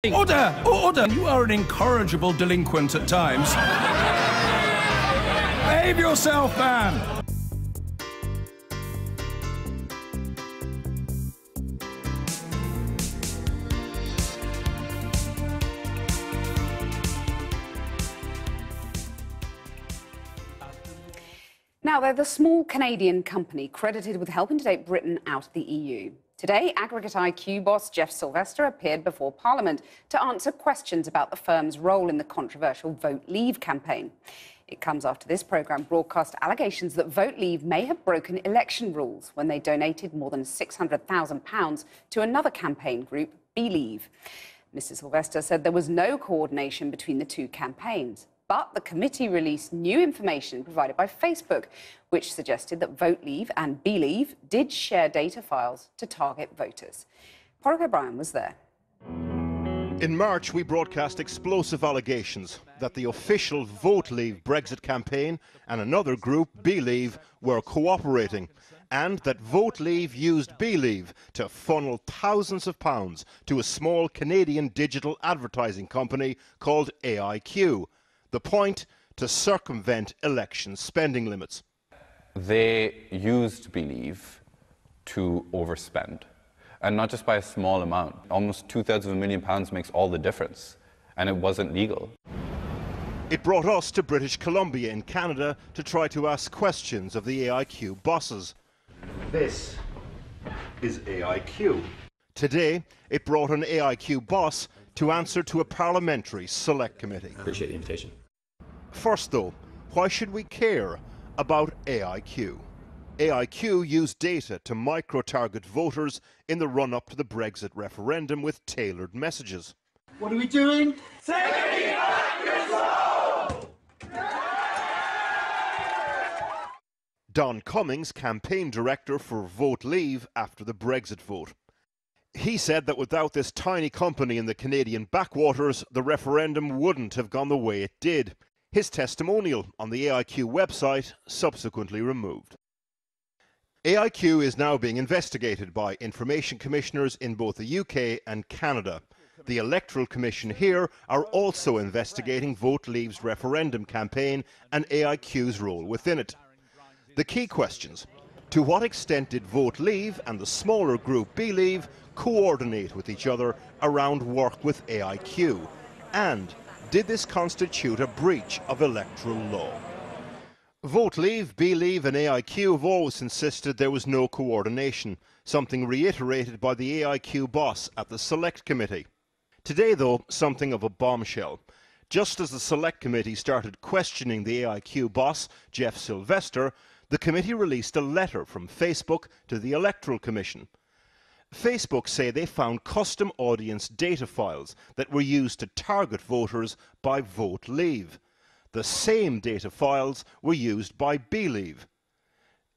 Order! Order! You are an incorrigible delinquent at times. Behave yourself, man! Now, they're the small Canadian company credited with helping to take Britain out of the EU. Today, Aggregate IQ boss Jeff Sylvester appeared before Parliament to answer questions about the firm's role in the controversial Vote Leave campaign. It comes after this programme broadcast allegations that Vote Leave may have broken election rules when they donated more than £600,000 to another campaign group, Believe. Mr Sylvester said there was no coordination between the two campaigns. But the committee released new information provided by Facebook, which suggested that Vote Leave and Believe did share data files to target voters. Porrick O'Brien was there. In March, we broadcast explosive allegations that the official Vote Leave Brexit campaign and another group, Believe, were cooperating, and that Vote Leave used Believe to funnel thousands of pounds to a small Canadian digital advertising company called AIQ. The point, to circumvent election spending limits. They used Believe to overspend, and not just by a small amount. Almost £250,000 makes all the difference, and it wasn't legal. It brought us to British Columbia in Canada to try to ask questions of the AIQ bosses. This is AIQ. Today, it brought an AIQ boss to answer to a parliamentary select committee. Appreciate the invitation. First though, why should we care about AIQ? AIQ used data to micro-target voters in the run-up to the Brexit referendum with tailored messages. What are we doing? Taking back control! Don Cummings, campaign director for Vote Leave after the Brexit vote. He said that without this tiny company in the Canadian backwaters, the referendum wouldn't have gone the way it did. His testimonial on the AIQ website subsequently removed. AIQ is now being investigated by information commissioners in both the UK and Canada. The Electoral Commission here are also investigating Vote Leave's referendum campaign and AIQ's role within it. The key questions: to what extent did Vote Leave and the smaller group Believe coordinate with each other around work with AIQ? And did this constitute a breach of electoral law? Vote Leave, Believe and AIQ have always insisted there was no coordination, something reiterated by the AIQ boss at the Select Committee. Today, though, something of a bombshell. Just as the Select Committee started questioning the AIQ boss, Jeff Sylvester, the committee released a letter from Facebook to the Electoral Commission. Facebook say they found custom audience data files that were used to target voters by Vote Leave. The same data files were used by Believe.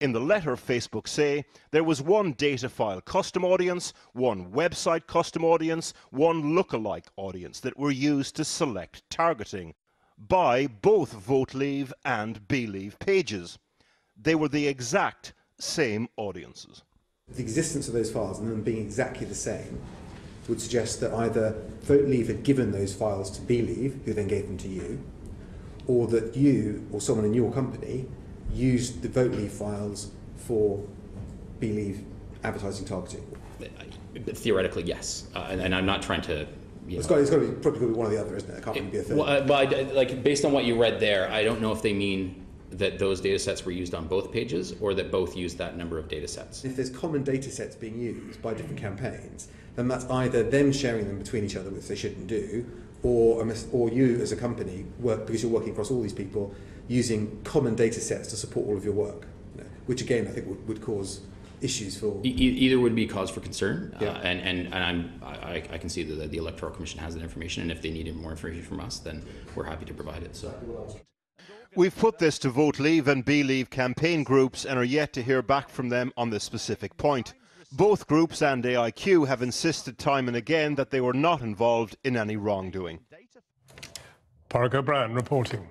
In the letter, Facebook say there was one data file custom audience, one website custom audience, one lookalike audience that were used to select targeting by both Vote Leave and Believe pages. They were the exact same audiences. The existence of those files and them being exactly the same would suggest that either Vote Leave had given those files to Believe, who then gave them to you, or that you or someone in your company used the Vote Leave files for Believe advertising targeting. Theoretically, yes, and I'm not trying to. It's got to be probably one or the other, isn't it? It can't really be a third. Well, like based on what you read there, I don't know if they mean that those data sets were used on both pages or that both used that number of data sets. If there's common data sets being used by different campaigns, then that's either them sharing them between each other, which they shouldn't do, or you as a company, because you're working across all these people, using common data sets to support all of your work, which again I think would cause issues for... Either would be cause for concern, yeah. And I can see that the Electoral Commission has that information, and if they needed more information from us, then we're happy to provide it. So. We've put this to Vote Leave and Believe campaign groups and are yet to hear back from them on this specific point. Both groups and AIQ have insisted time and again that they were not involved in any wrongdoing. Porrick O'Brien reporting.